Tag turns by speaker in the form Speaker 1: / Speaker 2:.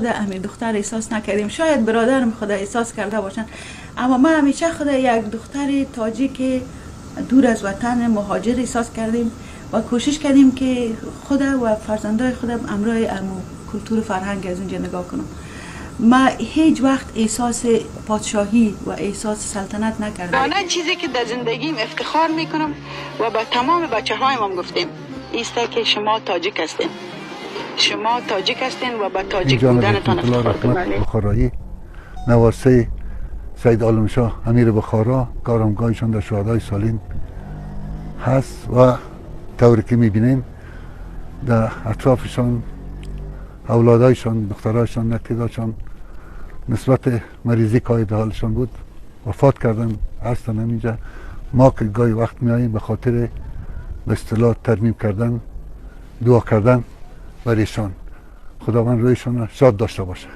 Speaker 1: خود امیر دختر احساس نکردیم. شاید برادرم خود احساس کرده باشن، اما ما همیشه خود یک دختر تاجیک دور از وطن مهاجر احساس کردیم و کوشش کردیم که خود و فرزندای خودم امرای کلتور فرهنگ از اونجا نگاه کنم. ما هیچ وقت احساس پادشاهی و احساس سلطنت نکردم.
Speaker 2: نه چیزی که در زندگیم افتخار میکنم و با تمام بچه هایم گفتیم ایسته که شما تاجیک هستین، شما تاجیک هستین و با تاجیک بودنتان افتخار کنید.
Speaker 3: بخارایی نواسه سید عالمشاه امیر بخارا کارامگاهشان در شهدای سالین هست و طوری که میبینیم در اطرافشان اولادایشان، دخترایشان، نتیداشان نسبت مریضی قاید حالشان بود وفات کردن. هستن همینجا. ما که گاهی وقت میاییم به خاطر به اصطلاح ترمیم کردن، دعا کردن برایشان. خداوند رویشان شاد داشته باشه.